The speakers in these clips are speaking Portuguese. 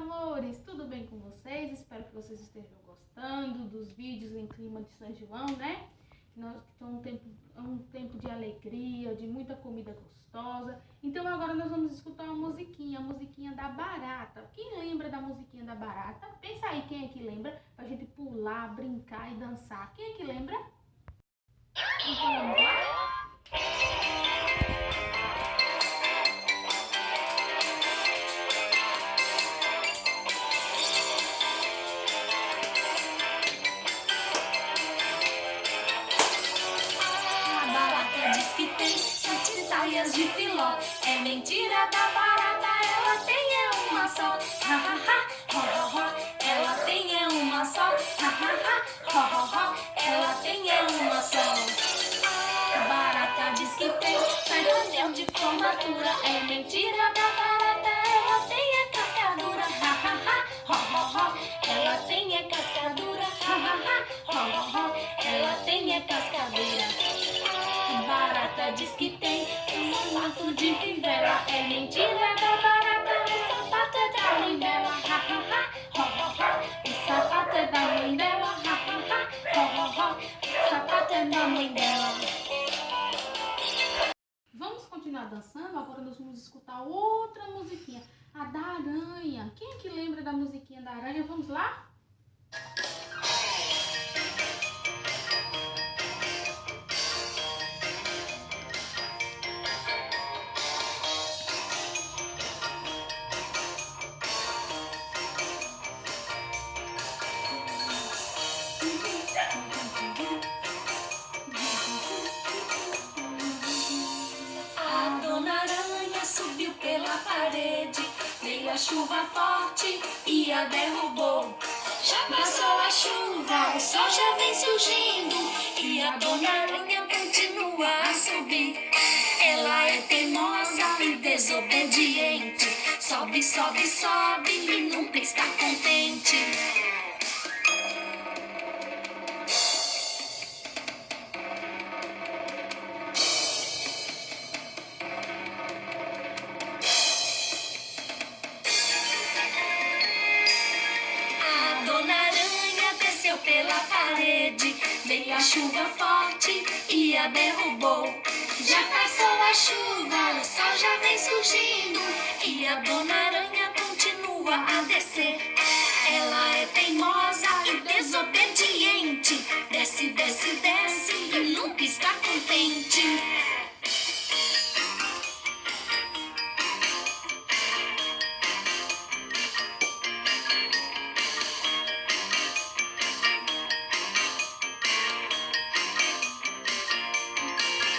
amores, tudo bem com vocês? Espero que vocês estejam gostando dos vídeos em clima de São João, né? Que é um tempo de alegria, de muita comida gostosa. Então agora nós vamos escutar uma musiquinha, a musiquinha da Barata. Quem lembra da musiquinha da Barata? Pensa aí quem é que lembra, pra gente pular, brincar e dançar. Quem é que lembra? Então vamos lá? Saias de filó, é mentira da barata, ela tem é uma só, ha ha ha, ho ho ho, ela tem é uma só, ha ha ha, ho ho ho, ela tem é uma só. A barata diz que tem sai do anel de formatura, é mentira da barata, ela tem é cascadura, ha ha ha, ho ho ho, ela tem é cascadura, ha ha ha, ho ho ho, ela tem é cascadura. A barata diz que tem sapato de fivela, é mentira da barata, o sapato é da mãe dela, ha ha ha, ho ho ho, o sapato é da mãe dela, ha ha ha, ho ho ho, o sapato é da mãe dela. Vamos continuar dançando? Agora nós vamos escutar outra musiquinha, a da aranha. Quem é que lembra da musiquinha da aranha? Vamos lá? A dona aranha subiu pela parede, veio a chuva forte e a derrubou. Já passou a chuva, o sol já vem surgindo e a dona aranha continua a subir. Ela é teimosa e desobediente, sobe, sobe, sobe e nunca está contente. A dona aranha desceu pela parede, veio a chuva forte e a derrubou. Já passou a chuva, o sol já vem surgindo e a dona aranha continua a descer. Ela é teimosa e desobediente, desce, desce, desce e nunca está contente.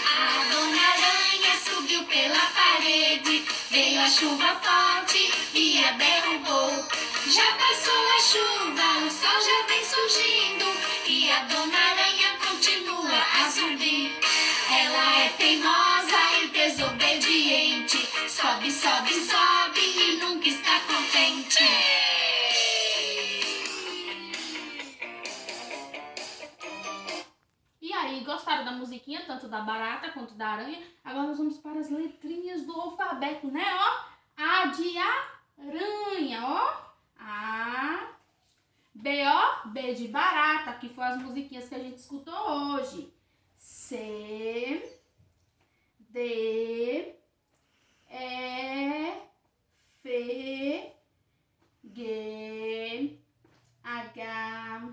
A dona aranha subiu pela parede, veio a chuva forte e a derrubou. Já passou a chuva, o sol já vem surgindo e a dona aranha continua a subir. Ela é teimosa e desobediente, sobe, sobe, sobe e nunca está contente. E aí, gostaram da musiquinha, tanto da barata quanto da aranha? Agora nós vamos para as letrinhas do alfabeto, né? Ó, A de aranha, ó. A, B, ó, B de barata, que foi as musiquinhas que a gente escutou hoje. C, D, E, F, G, H,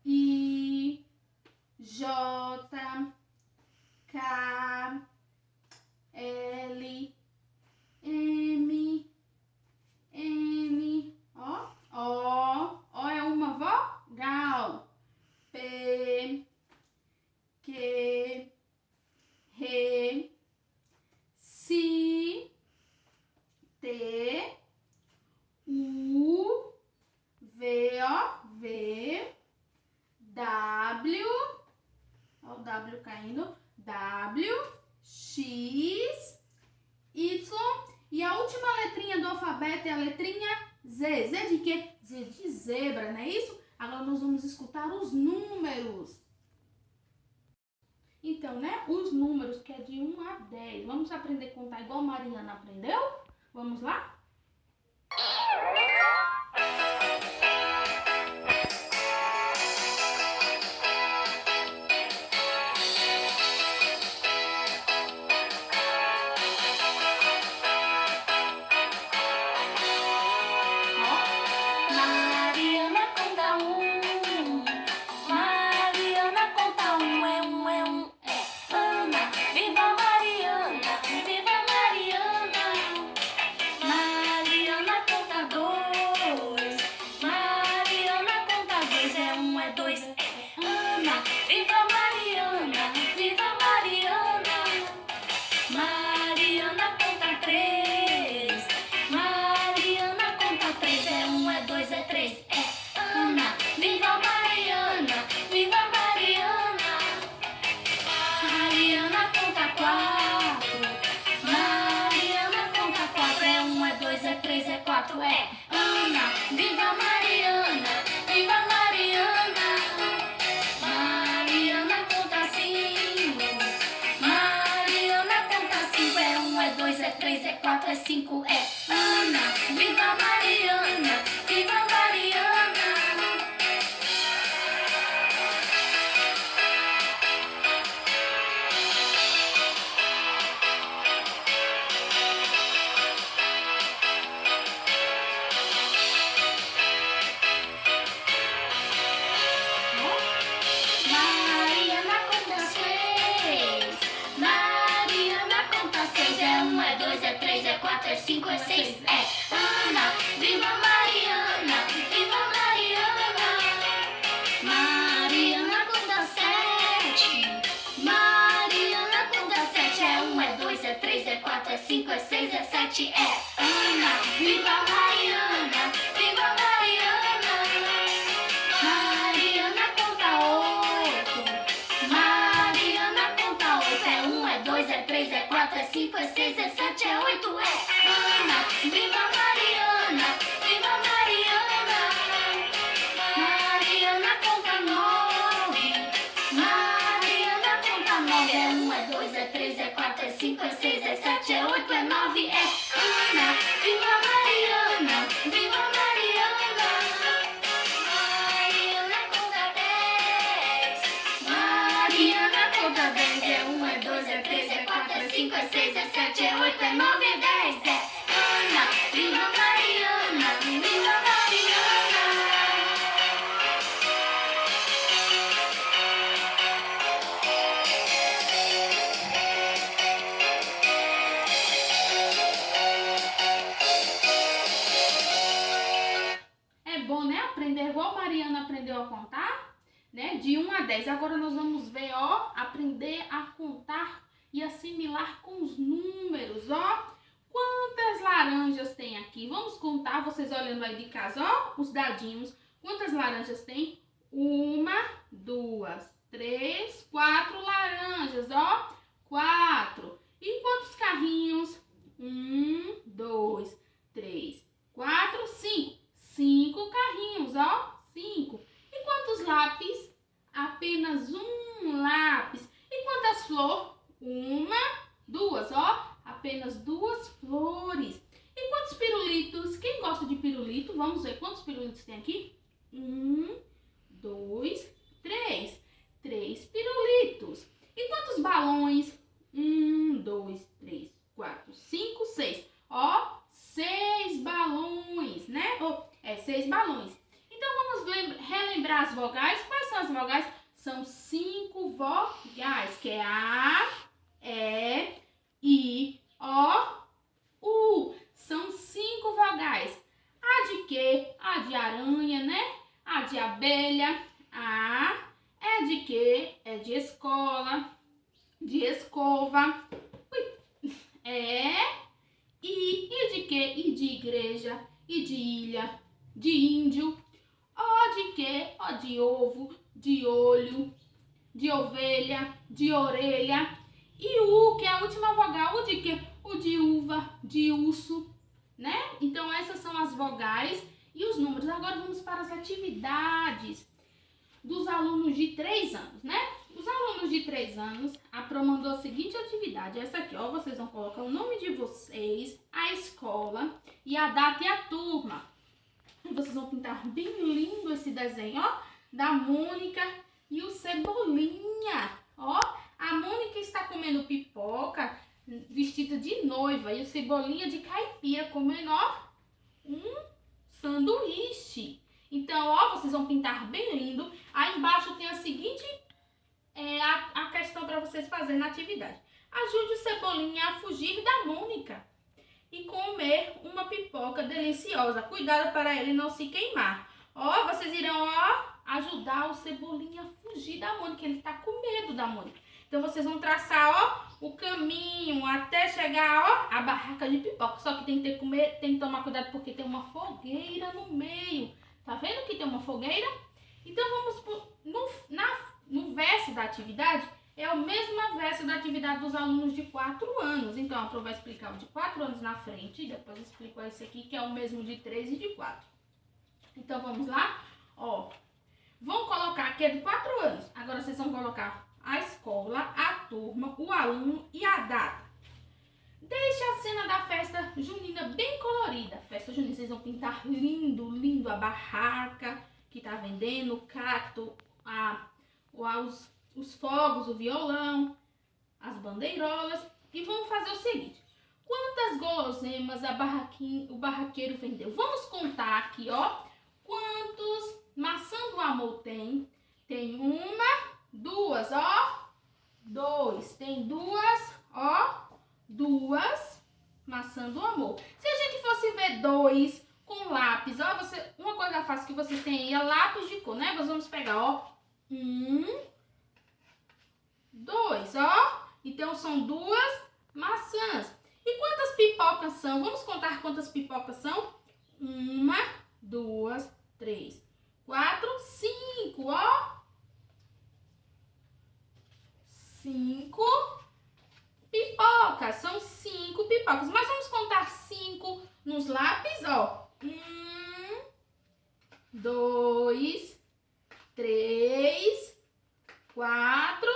I, J, K, L, M, N, ó, ó é uma vogal, P, Q, R, C, T, U, V, ó, V, W, ó o W caindo, W, X, Y, e a última letrinha do alfabeto é a letrinha Z. Z de quê? Z de zebra, não é isso? Agora nós vamos escutar os números. Então, né, os números que é de 1 a 10. Vamos aprender a contar igual a Mariana aprendeu? Vamos lá? 4 é Ana. Viva Mariana, viva Mariana. Mariana conta 5. Mariana conta 5. É 1, é 2, é 3, é 4, é 5, é Ana. Viva Mariana, viva Mariana. Mariana conta 6. Mariana conta 6. É 1, é 2, é 3, é 4, é 5, é 6. É Ana. Viva Mariana. Viva Mariana. Mariana conta 7. Mariana conta 7. É 1, é 2, é 3, é 4, é 5, é 6, é 7. É Ana. Viva Mariana. Viva Mariana. Mariana conta 8. Mariana conta 8. É 1, é 2, é 3, é 4, é 5, é 6, é 7, é 8. É Ana. Viva Mariana. Viva Mariana. Mariana conta 9. Mariana conta 9. É 1, é 2, é 3, é 4, é 5, é 6, é 7, é 8, é 9. É Ana. Viva Mariana. Viva Mariana. Mariana conta 10. Mariana conta 10. É 1, é 2, é 3, é 4, é 5, é 6, é 7, é 8, é 9, é 10. É Ana. Viva Mariana. Viva Mariana. É bom, né? Aprender igual a Mariana aprendeu a contar, né? De 1 a 10. Agora nós vamos ver, ó, aprender a contar e assimilar com os números, ó. Quantas laranjas tem aqui? Vamos contar, vocês olhando aí de casa, ó, os dadinhos. Quantas laranjas tem? 1, 2, 3, 4 laranjas, ó. 4. E quantos carrinhos? 1, 2, 3, 4, 5. 5 carrinhos, ó. 5. E quantos lápis? Apenas um lápis. E quantas flores? 1, 2, ó. Apenas 2 flores. E quantos pirulitos? Quem gosta de pirulito? Vamos ver quantos pirulitos tem aqui? 1, 2, 3. 3 pirulitos. E quantos balões? 1, 2, 3, 4, 5, 6. Ó, 6 balões, né? 6 balões. Então vamos relembrar as vogais. Quais são as vogais? São 5 vogais, que é A, E, I, O, U. São 5 vogais. A de quê? A de aranha, né? A de abelha. A é de quê? É de escola, de escova. E de quê? E de igreja, e de ilha, de índio. O de quê? O de ovo, de olho, de ovelha, de orelha. E o U, que é a última vogal, o de quê? O de uva, de urso, né? Então essas são as vogais e os números. Agora vamos para as atividades dos alunos de 3 anos, né? Os alunos de 3 anos, a Pro mandou a seguinte atividade. Essa aqui, ó, vocês vão colocar o nome de vocês, a escola e a data e a turma. E vocês vão pintar bem lindo esse desenho, ó, da Mônica e o Cebolinha, ó. A Mônica está comendo pipoca vestida de noiva e o Cebolinha de caipira comendo, ó, um sanduíche. Então, ó, vocês vão pintar bem lindo. Aí embaixo tem a seguinte a questão para vocês fazerem na atividade. Ajude o Cebolinha a fugir da Mônica e comer uma pipoca deliciosa. Cuidado para ele não se queimar. Ó, vocês irão, ó, ajudar o Cebolinha a fugir da Mônica. Ele tá com medo da Mônica. Então, vocês vão traçar, ó, o caminho até chegar, ó, a barraca de pipoca. Só que tem que tomar cuidado porque tem uma fogueira no meio. Tá vendo que tem uma fogueira? Então, vamos no verso da atividade, é a mesma verso da atividade dos alunos de 4 anos. Então, a Pro vai explicar o de 4 anos na frente, e depois explico esse aqui, que é o mesmo de 3 e de 4. Então, vamos lá? Ó, vão colocar aqui é de 4 anos. Agora, vocês vão colocar a escola, a turma, o aluno e a data. Deixe a cena da festa junina bem colorida. Festa junina, vocês vão pintar lindo, lindo a barraca que tá vendendo, o cacto, os fogos, o violão, as bandeirolas. E vamos fazer o seguinte. Quantas guloseimas o barraqueiro vendeu? Vamos contar aqui, ó. Quantos maçã do amor tem? Tem 1, 2, ó. 2. Tem 2, ó. 2 maçã do amor. Se a gente fosse ver 2 com lápis, ó, uma coisa fácil que vocês têm aí é lápis de cor, né? Nós vamos pegar, ó, 1, 2, ó. Então, são 2 maçãs. E quantas pipocas são? Vamos contar quantas pipocas são? 1, 2, 3, 4, 5, ó. 5 pipocas. São 5 pipocas. Mas vamos contar 5 nos lápis, ó. 1, 2, 3, 4,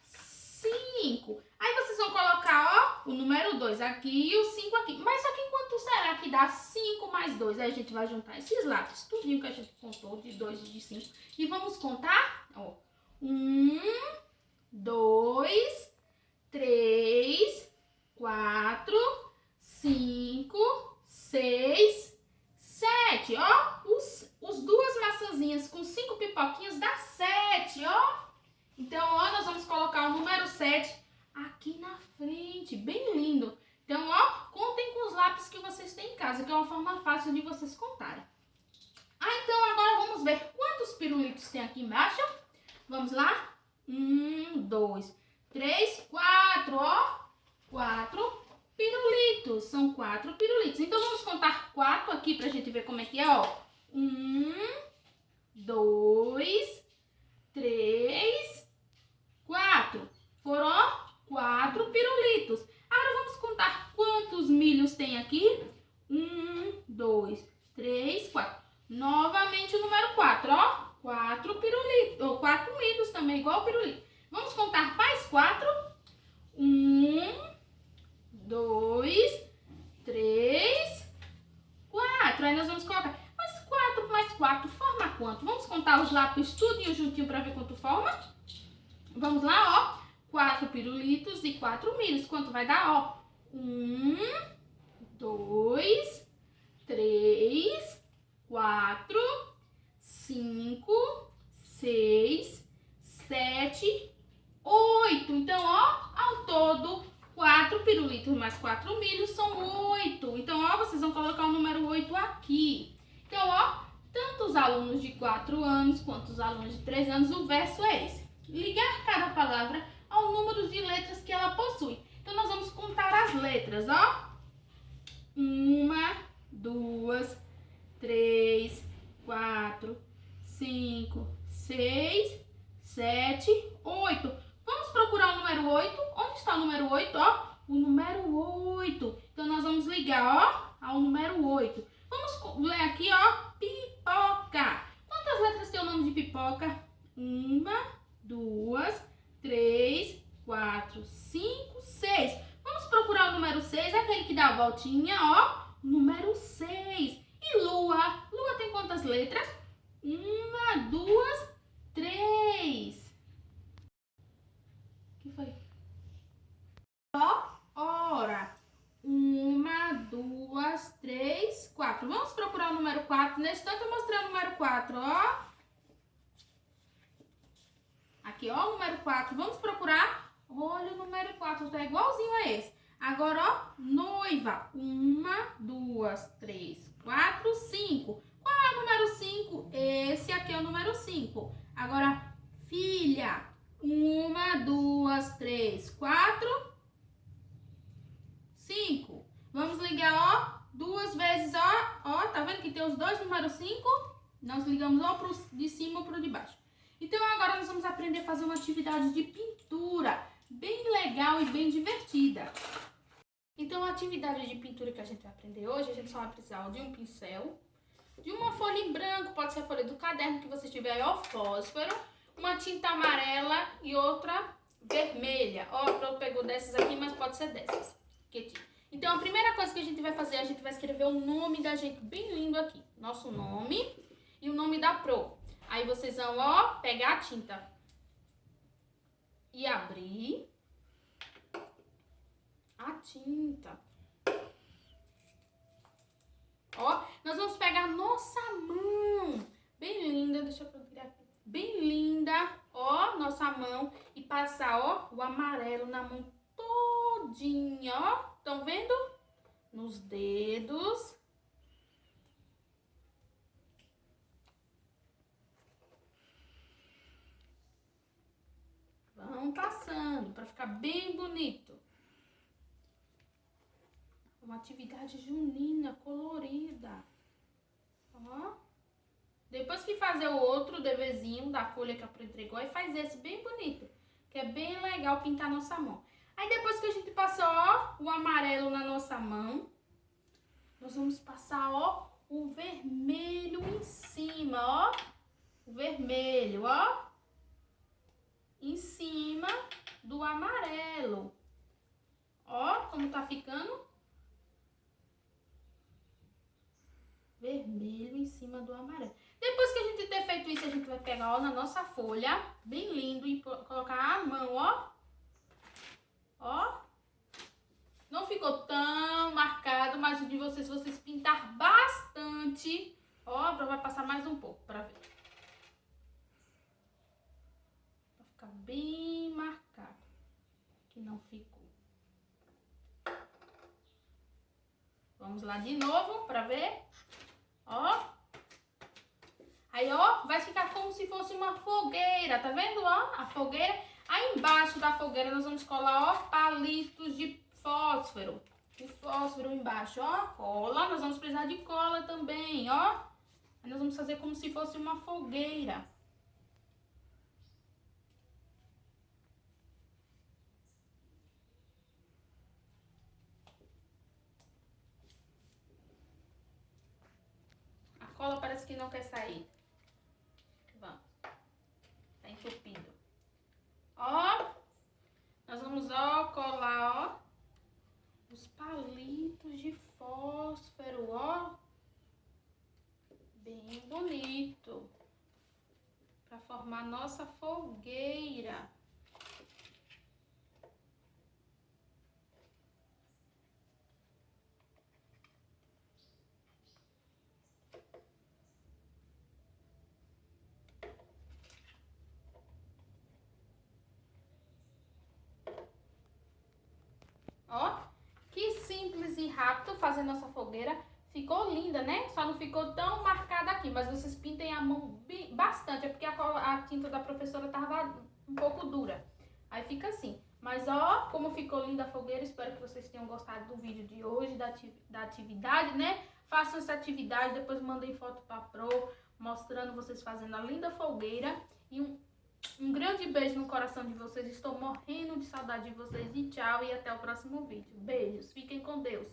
5. Aí vocês vão colocar, ó, o número 2 aqui e o 5 aqui. Mas só que quanto será que dá 5 mais 2? Aí a gente vai juntar esses lápis, tudinho que a gente contou, de 2 e de 5. E vamos contar, ó. 1, 2, 3, 4, 5, 6, 7. Ó, os 2 maçãzinhas com 5 pipoquinhas dá 7, ó. Então, ó, nós vamos colocar o número 7 aqui na frente, bem lindo. Então, ó, contem com os lápis que vocês têm em casa, que é uma forma fácil de vocês contarem. Então, agora vamos ver quantos pirulitos tem aqui embaixo. Vamos lá? 1, 2, 3, 4, ó. 4 pirulitos. São 4 pirulitos. Então, vamos contar 4 aqui pra gente ver como é que é, ó. 1, 2, 3, 4. Foram, ó, 4 pirulitos. Agora, vamos contar quantos milhos tem aqui. 1, 2, 3, 4. Novamente o número 4, ó. 4 pirulitos, ou 4 milhos também, igual o pirulito. Vamos contar mais 4. 1, 2, 3, 4. Aí nós vamos colocar mais 4 forma quanto? Vamos contar os lápis tudinho juntinho para ver quanto forma? Vamos lá, ó. 4 pirulitos e 4 milhos. Quanto vai dar, ó? 1, 2, 3, 4, 5, 6, 7, 8. Então, ó, ao todo, 4 pirulitos mais 4 milhos são 8. Então, ó, vocês vão colocar o número 8 aqui. Então, ó, tanto os alunos de 4 anos quanto os alunos de 3 anos, o verso é esse. Ligar cada palavra ao número de letras que ela possui. Então, nós vamos contar as letras, ó. 1, 2, 3, 4, 5, 6, 7, 8. Vamos procurar o número 8. Onde está o número 8, ó? O número 8. Então, nós vamos ligar, ó, ao número 8. Vamos ler aqui, ó, pipoca. Quantas letras tem o nome de pipoca? 1, 2, 3, 4, 5, 6. Vamos procurar o número 6, aquele que dá a voltinha, ó. Número 6. E lua? Lua tem quantas letras? 1, 2, 3. O que foi? Ó, hora. 1, 2, 3, 4. Vamos procurar o número 4. Nesse tanto eu mostrei o número 4, ó. Aqui, ó, o número 4. Vamos procurar. Olha o número 4, tá igualzinho a esse. Agora, ó, noiva. 1, 2, 3, 4, 5. Qual é o número 5? Esse aqui é o número 5. Agora, filha. 1, 2, 3, 4, 5. Vamos ligar, ó, 2 vezes, ó. Ó, tá vendo que tem os dois números 5? Nós ligamos ó pro de cima ou pro de baixo. Então agora nós vamos aprender a fazer uma atividade de pintura bem legal e bem divertida. Então a atividade de pintura que a gente vai aprender hoje, a gente só vai precisar de um pincel, de uma folha em branco, pode ser a folha do caderno que você tiver, ó, fósforo, uma tinta amarela e outra vermelha. Ó, eu pego dessas aqui, mas pode ser dessas. Então a primeira coisa que a gente vai fazer, a gente vai escrever o nome da gente bem lindo aqui. Nosso nome e o nome da pro. Aí vocês vão, ó, pegar a tinta e abrir a tinta. Ó, nós vamos pegar a nossa mão, bem linda, deixa eu virar aqui, bem linda, ó, nossa mão, e passar, ó, o amarelo na mão todinha, ó, estão vendo? Nos dedos. Vão passando para ficar bem bonito. Uma atividade junina, colorida. Ó. Depois que fazer o outro deverzinho da folha que a Pro entregou, aí faz esse bem bonito. Que é bem legal pintar nossa mão. Aí depois que a gente passou, ó, o amarelo na nossa mão, nós vamos passar, ó, o vermelho em cima, ó. O vermelho, ó. Em cima do amarelo. Ó, como tá ficando. Vermelho em cima do amarelo. Depois que a gente ter feito isso, a gente vai pegar, ó, na nossa folha, bem lindo, e colocar a mão, ó. Ó. Não ficou tão marcado, mas o de vocês, se vocês pintar bastante, ó, vai passar mais um pouco pra ver. Vai ficar bem marcado, que não ficou. Vamos lá de novo pra ver. Ó. Aí, ó, vai ficar como se fosse uma fogueira, tá vendo, ó? A fogueira. Aí embaixo da fogueira nós vamos colar, ó, palitos de fósforo. O fósforo embaixo, ó, cola. Nós vamos precisar de cola também, ó. Aí nós vamos fazer como se fosse uma fogueira. A cola parece que não quer sair. Vamos. Tá entupido. Ó. Nós vamos, ó, colar, ó, os palitos de fósforo, ó. Bem bonito. Pra formar nossa fogueira. Ó, que simples e rápido fazer nossa fogueira. Ficou linda, né? Só não ficou tão marcada aqui, mas vocês pintem a mão bastante. É porque a tinta da professora tava um pouco dura. Aí fica assim. Mas ó, como ficou linda a fogueira. Espero que vocês tenham gostado do vídeo de hoje, da atividade, né? Façam essa atividade, depois mandem foto pra Pro, mostrando vocês fazendo a linda fogueira. E um grande beijo no coração de vocês. Estou morrendo de saudade de vocês. E tchau, e até o próximo vídeo. Beijos. Fiquem com Deus.